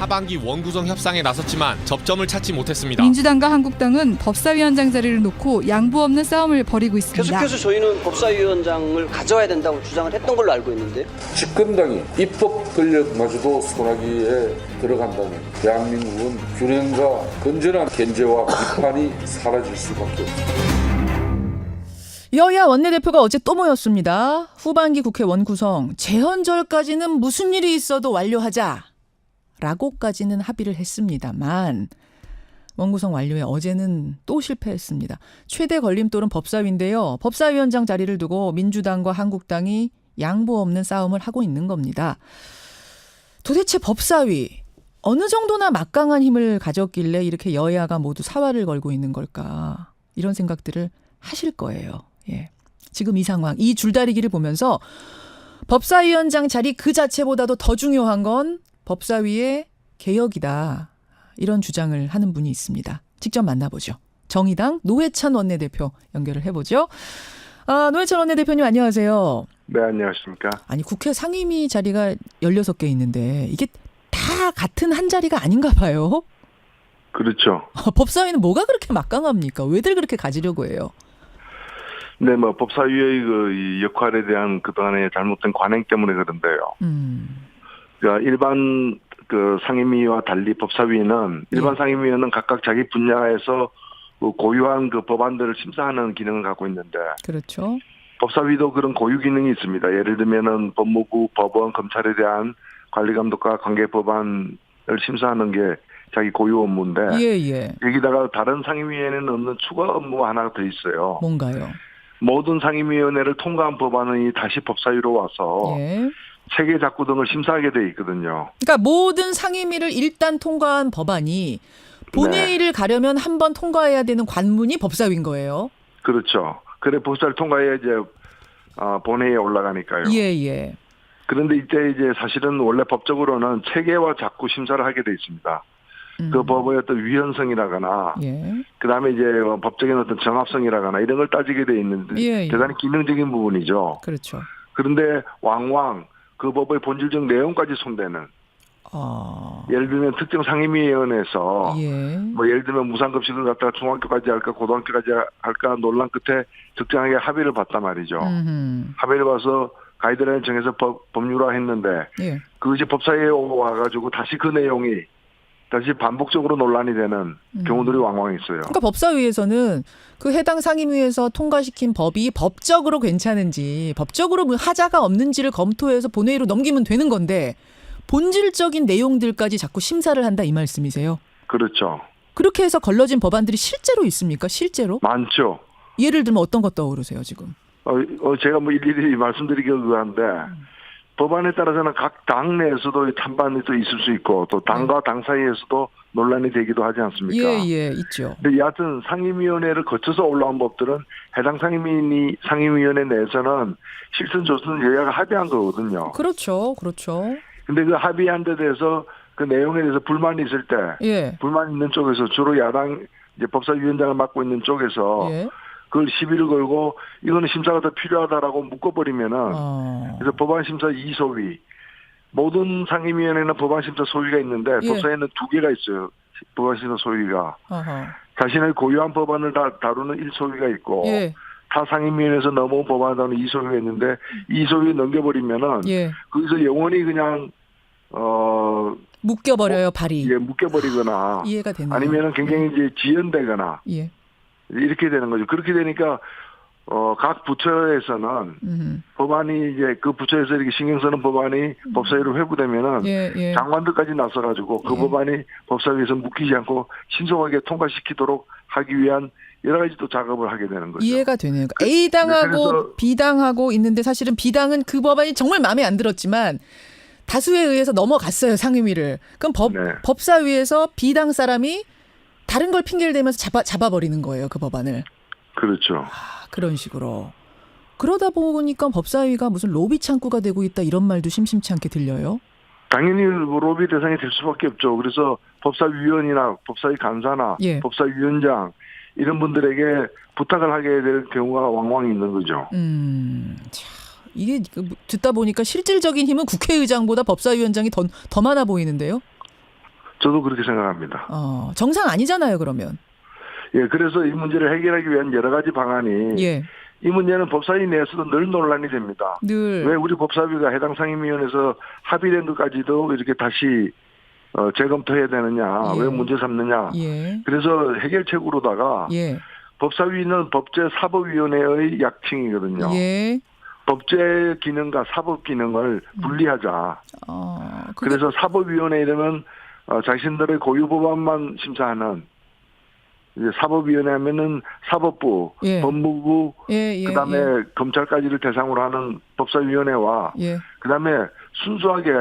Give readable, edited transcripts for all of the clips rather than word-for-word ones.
하반기 원구성 협상에 나섰지만 접점을 찾지 못했습니다. 민주당과 한국당은 법사위원장 자리를 놓고 양보 없는 싸움을 벌이고 있습니다. 계속해서 저희는 법사위원장을 가져와야 된다고 주장을 했던 걸로 알고 있는데요. 집권당이 입법 권력마저도 손아귀에 들어간다면 대한민국은 균형과 건전한 견제와 비판이 사라질 수밖에 없습니다. 여야 원내대표가 어제 또 모였습니다. 후반기 국회 원구성 재헌절까지는 무슨 일이 있어도 완료하자라고까지는 합의를 했습니다만 원구성 완료에 어제는 또 실패했습니다. 최대 걸림돌은 법사위인데요. 법사위원장 자리를 두고 민주당과 한국당이 양보 없는 싸움을 하고 있는 겁니다. 도대체 법사위 어느 정도나 막강한 힘을 가졌길래 이렇게 여야가 모두 사활을 걸고 있는 걸까? 이런 생각들을 하실 거예요. 예. 지금 이 상황, 이 줄다리기를 보면서 법사위원장 자리 그 자체보다도 더 중요한 건 법사위의 개혁이다. 이런 주장을 하는 분이 있습니다. 직접 만나보죠. 정의당 노회찬 원내대표 연결을 해보죠. 노회찬 원내대표님 안녕하세요. 네, 안녕하십니까. 아니 국회 상임위 자리가 16개 있는데 이게 다 같은 한 자리가 아닌가 봐요. 그렇죠. 법사위는 뭐가 그렇게 막강합니까? 왜들 그렇게 가지려고 해요? 네, 법사위의 이 역할에 대한 그동안의 잘못된 관행 때문에 그런데요. 그러니까 일반 상임위와 달리 법사위는 일반 상임위원은 각각 자기 분야에서 고유한 법안들을 심사하는 기능을 갖고 있는데. 그렇죠. 법사위도 그런 고유 기능이 있습니다. 예를 들면은 법무부, 법원, 검찰에 대한 관리 감독과 관계 법안을 심사하는 게 자기 고유 업무인데. 예. 여기다가 다른 상임위에는 없는 추가 업무가 하나 더 있어요. 뭔가요? 모든 상임위원회를 통과한 법안이 다시 법사위로 와서 체계 작구 등을 심사하게 돼 있거든요. 그러니까 모든 상임위를 일단 통과한 법안이 본회의를 가려면 한 번 통과해야 되는 관문이 법사위인 거예요. 그렇죠. 그래 법사위를 통과해야 이제 본회의에 올라가니까요. 예. 그런데 이제 사실은 원래 법적으로는 체계와 작구 심사를 하게 돼 있습니다. 그 법의 어떤 유연성이라거나, 그 다음에 이제 법적인 어떤 정합성이라거나 이런 걸 따지게 돼 있는데 대단히 기능적인 부분이죠. 그렇죠. 그런데 왕왕 그 법의 본질적 내용까지 손대는. 예를 들면 특정 상임위원회에서 예를 들면 무상급식을 갖다가 중학교까지 할까 고등학교까지 할까 논란 끝에 적정하게 합의를 봤단 말이죠. 합의를 봐서 가이드라인 정해서 법률화 했는데 그것이 법사위에 와가지고 다시 그 내용이 다시 반복적으로 논란이 되는 경우들이 왕왕 있어요. 그러니까 법사위에서는 그 해당 상임위에서 통과시킨 법이 법적으로 괜찮은지 법적으로 하자가 없는지를 검토해서 본회의로 넘기면 되는 건데 본질적인 내용들까지 자꾸 심사를 한다 이 말씀이세요? 그렇죠. 그렇게 해서 걸러진 법안들이 실제로 있습니까? 실제로? 많죠. 예를 들면 어떤 것 떠오르세요 지금? 제가 일일이 말씀드리기가 의한데 법안에 따라서는 각 당 내에서도 찬반이 또 있을 수 있고 또 당과 당 사이에서도 논란이 되기도 하지 않습니까? 예, 있죠. 근데 여하튼 상임위원회를 거쳐서 올라온 법들은 해당 상임위원회 내에서는 실선 조선 여야가 합의한 거거든요. 그렇죠. 근데 그 합의한 데 대해서 그 내용에 대해서 불만이 있을 때 불만 있는 쪽에서 주로 야당 이제 법사위원장을 맡고 있는 쪽에서 그걸 시비를 걸고 이거는 심사가 더 필요하다라고 묶어버리면은 그래서 법안심사 2소위 모든 상임위원회는 법안심사 소위가 있는데 법사위는 2개가 있어요. 법안심사 소위가 자신의 고유한 법안을 다루는 1소위가 있고 타 상임위원회에서 넘어온 법안을 다루는 2소위가 있는데 2소위 넘겨버리면은 거기서 영원히 그냥 묶여버려요 발이. 묶여버리거나 이해가 되네요. 아니면은 굉장히 이제 지연되거나 이렇게 되는 거죠. 그렇게 되니까 각 부처에서는 법안이 이제 그 부처에서 이렇게 신경 쓰는 법안이 법사위로 회부되면은 장관들까지 나서가지고 그 법안이 법사위에서 묶이지 않고 신속하게 통과시키도록 하기 위한 여러 가지 또 작업을 하게 되는 거죠. 이해가 되네요. A당하고 B당하고 있는데 사실은 B당은 그 법안이 정말 마음에 안 들었지만 다수에 의해서 넘어갔어요 상임위를. 그럼 법사위에서 B당 사람이 다른 걸 핑계를 대면서 잡아버리는 거예요 그 법안을. 그렇죠. 그런 식으로. 그러다 보니까 법사위가 무슨 로비 창구가 되고 있다 이런 말도 심심치 않게 들려요. 당연히 로비 대상이 될 수밖에 없죠. 그래서 법사위원이나 법사위 간사나 법사위원장 이런 분들에게 부탁을 하게 될 경우가 왕왕 있는 거죠. 이게 듣다 보니까 실질적인 힘은 국회의장보다 법사위원장이 더 많아 보이는데요. 저도 그렇게 생각합니다. 정상 아니잖아요, 그러면. 예, 그래서 이 문제를 해결하기 위한 여러 가지 방안이 예. 이 문제는 법사위 내에서도 늘 논란이 됩니다. 늘. 왜 우리 법사위가 해당 상임위원회에서 합의된 것까지도 이렇게 다시 재검토해야 되느냐, 예. 왜 문제 삼느냐. 예. 그래서 해결책으로다가 예. 법사위는 법제사법위원회의 약칭이거든요. 예. 법제 기능과 사법 기능을 분리하자. 그래서 사법위원회 이름은 자신들의 고유 법안만 심사하는, 이제 사법위원회 하면은 사법부, 예. 법무부, 예. 그다음에 예. 검찰까지를 대상으로 하는 법사위원회와 예. 그다음에 순수하게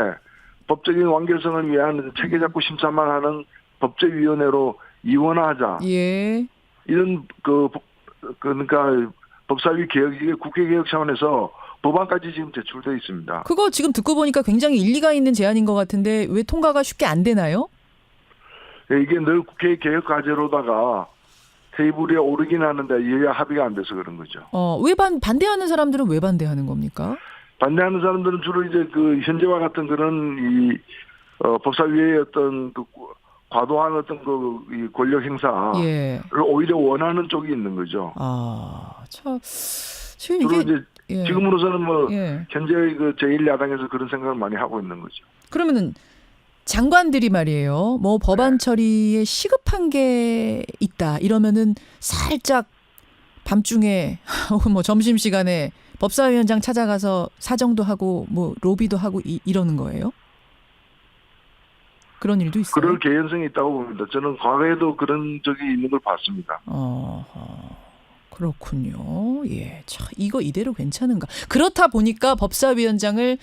법적인 완결성을 위한 체계작구 심사만 하는 법제위원회로 이원화하자. 예. 이런 그러니까 법사위 개혁, 이게 국회 개혁 차원에서 법안까지 지금 제출돼 있습니다. 그거 지금 듣고 보니까 굉장히 일리가 있는 제안인 것 같은데 왜 통과가 쉽게 안 되나요? 이게 늘 국회 개혁 과제로다가 테이블에 오르긴 하는데 여야 합의가 안 돼서 그런 거죠. 왜 반대하는 사람들은 왜 반대하는 겁니까? 반대하는 사람들은 주로 이제 그 현재와 같은 그런 법사위의 어떤 그 과도한 어떤 이 권력 행사를 예. 오히려 원하는 쪽이 있는 거죠. 참 지금 이게 이제 예. 지금으로서는 예. 현재 그 제1야당에서 그런 생각을 많이 하고 있는 거죠. 그러면은 장관들이 말이에요. 뭐 법안 처리에 시급한 게 있다 이러면은 살짝 밤중에 혹은 뭐 점심시간에 법사위원장 찾아가서 사정도 하고 뭐 로비도 하고 이러는 거예요? 그런 일도 있어요? 그럴 개연성이 있다고 봅니다. 저는 과거에도 그런 적이 있는 걸 봤습니다. 그렇군요. 예, 참 이거 이대로 괜찮은가? 그렇다 보니까 법사위원장을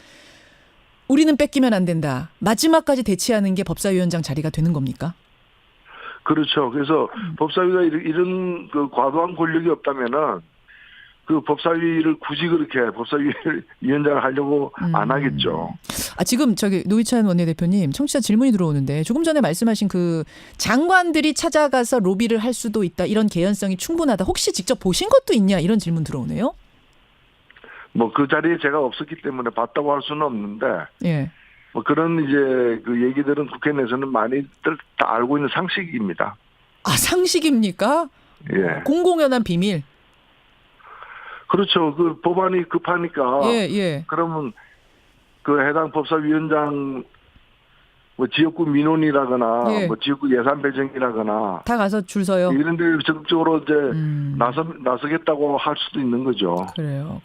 우리는 뺏기면 안 된다. 마지막까지 대치하는 게 법사위원장 자리가 되는 겁니까? 그렇죠. 그래서 법사위가 이런 그 과도한 권력이 없다면은 그 법사위를 굳이 그렇게 법사위원장을 하려고 안 하겠죠. 지금 노회찬 원내대표님 청취자 질문이 들어오는데 조금 전에 말씀하신 그 장관들이 찾아가서 로비를 할 수도 있다. 이런 개연성이 충분하다. 혹시 직접 보신 것도 있냐? 이런 질문 들어오네요. 뭐 그 자리에 제가 없었기 때문에 봤다고 할 수는 없는데 예. 뭐 그런 이제 그 얘기들은 국회 내에서는 많이들 다 알고 있는 상식입니다. 상식입니까? 예. 공공연한 비밀. 그렇죠. 그 법안이 급하니까. 예. 그러면 그 해당 법사위원장 뭐 지역구 민원이라거나 예. 뭐 지역구 예산 배정이라거나 다 가서 줄 서요. 이런 데 적극적으로 이제 나서겠다고 할 수도 있는 거죠. 그래요.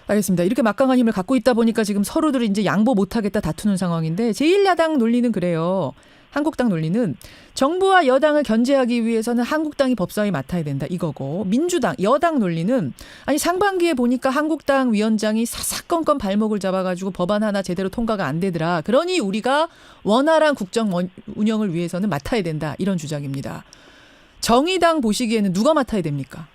알겠습니다. 이렇게 막강한 힘을 갖고 있다 보니까 지금 서로들 이제 양보 못하겠다 다투는 상황인데 제1야당 논리는 그래요. 한국당 논리는 정부와 여당을 견제하기 위해서는 한국당이 법사위 맡아야 된다 이거고, 민주당 여당 논리는 아니 상반기에 보니까 한국당 위원장이 사사건건 발목을 잡아가지고 법안 하나 제대로 통과가 안 되더라. 그러니 우리가 원활한 국정 운영을 위해서는 맡아야 된다 이런 주장입니다. 정의당 보시기에는 누가 맡아야 됩니까?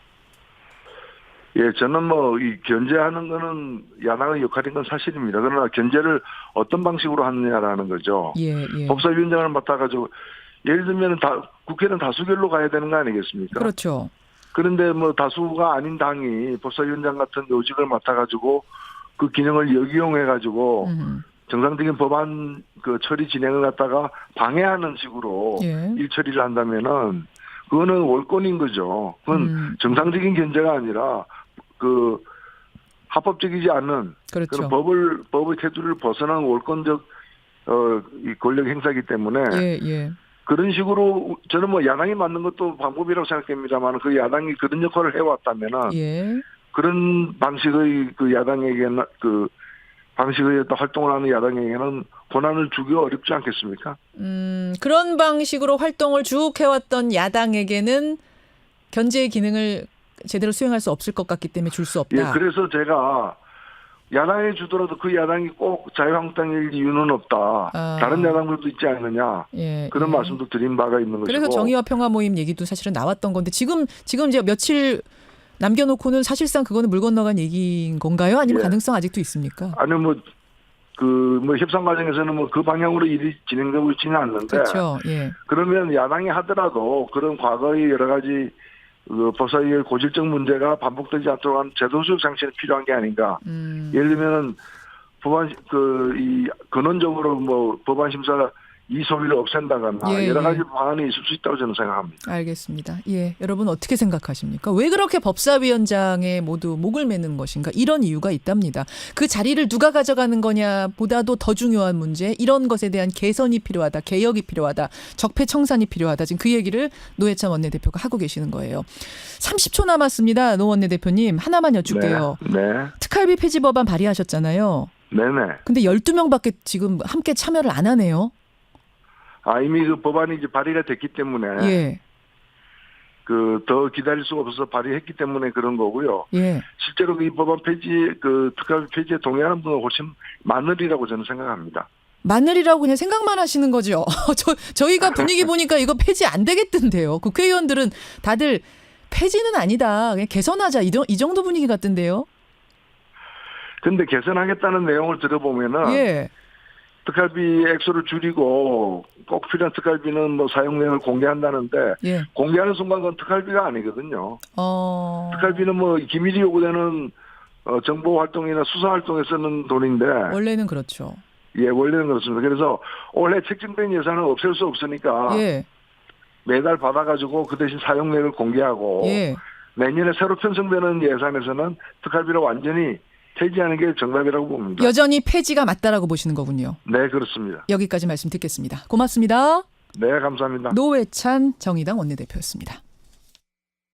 예, 저는 뭐 이 견제하는 거는 야당의 역할인 건 사실입니다. 그러나 견제를 어떤 방식으로 하느냐라는 거죠. 예. 법사위원장을 맡아가지고 예를 들면 국회는 다수결로 가야 되는 거 아니겠습니까? 그렇죠. 그런데 뭐 다수가 아닌 당이 법사위원장 같은 요직을 맡아가지고 그 기능을 역이용해가지고 정상적인 법안 그 처리 진행을 갖다가 방해하는 식으로 일 처리를 한다면은 그거는 월권인 거죠. 그건 정상적인 견제가 아니라 그 합법적이지 않은 그렇죠. 그런 법의 테두리를 벗어난 월권적 이 권력 행사이기 때문에 예. 그런 식으로 저는 뭐 야당이 맞는 것도 방법이라고 생각합니다만 그 야당이 그런 역할을 해왔다면은 그런 방식의 그 야당에게는 그 방식의 어떤 활동을 하는 야당에게는 권한을 주기 어렵지 않겠습니까? 그런 방식으로 활동을 쭉 해왔던 야당에게는 견제의 기능을 제대로 수행할 수 없을 것 같기 때문에 줄 수 없다. 예, 그래서 제가 야당에 주더라도 그 야당이 꼭 자유한국당일 이유는 없다. 다른 야당들도 있지 않느냐. 그런 말씀도 드린 바가 있는 것이고. 그래서 정의와 평화 모임 얘기도 사실은 나왔던 건데 지금 이제 며칠 남겨놓고는 사실상 그거는 물 건너간 얘기인 건가요? 아니면 가능성 아직도 있습니까? 아니요, 뭐 협상 과정에서는 뭐 그 방향으로 일이 진행되고 있지는 않는데. 그렇죠. 예. 그러면 야당이 하더라도 그런 과거의 여러 가지 그 법사위의 고질적 문제가 반복되지 않도록 하는 제도적 장치는 필요한 게 아닌가. 예를 들면 법안 이 근원적으로 뭐 법안 심사 이 소위를 없앤다거나 예, 여러 가지 예. 방안이 있을 수 있다고 저는 생각합니다. 알겠습니다. 예, 여러분 어떻게 생각하십니까? 왜 그렇게 법사위원장에 모두 목을 매는 것인가? 이런 이유가 있답니다. 그 자리를 누가 가져가는 거냐 보다도 더 중요한 문제, 이런 것에 대한 개선이 필요하다, 개혁이 필요하다, 적폐청산이 필요하다. 지금 그 얘기를 노회찬 원내대표가 하고 계시는 거예요. 30초 남았습니다. 노 원내대표님 하나만 여쭐게요. 네. 특활비 폐지 법안 발의하셨잖아요. 네네. 근데 12명밖에 지금 함께 참여를 안 하네요. 이미 그 법안이 이제 발의가 됐기 때문에 예. 더 기다릴 수가 없어서 발의했기 때문에 그런 거고요. 예. 실제로 이 법안 폐지, 특활비 폐지에 동의하는 분은 훨씬 많으리라고 저는 생각합니다. 마늘이라고 그냥 생각만 하시는 거죠. 저희가 분위기 보니까 이거 폐지 안 되겠던데요. 국회의원들은 다들 폐지는 아니다, 그냥 개선하자, 이 정도 분위기 같던데요. 근데 개선하겠다는 내용을 들어보면은 예. 특활비 액수를 줄이고 꼭 필요한 특활비는 뭐 사용 내역을 공개한다는데 예. 공개하는 순간 그건 특활비가 아니거든요. 특활비는 뭐 기밀이 요구되는 정보 활동이나 수사 활동에 쓰는 돈인데 원래는 그렇죠. 예, 원래는 그렇습니다. 그래서 올해 책정된 예산을 없앨 수 없으니까 예. 매달 받아가지고 그 대신 사용 내역을 공개하고 예. 내년에 새로 편성되는 예산에서는 특활비를 완전히 폐지하는 게 정답이라고 봅니다. 여전히 폐지가 맞다라고 보시는 거군요. 네, 그렇습니다. 여기까지 말씀 듣겠습니다. 고맙습니다. 네, 감사합니다. 노회찬 정의당 원내대표였습니다.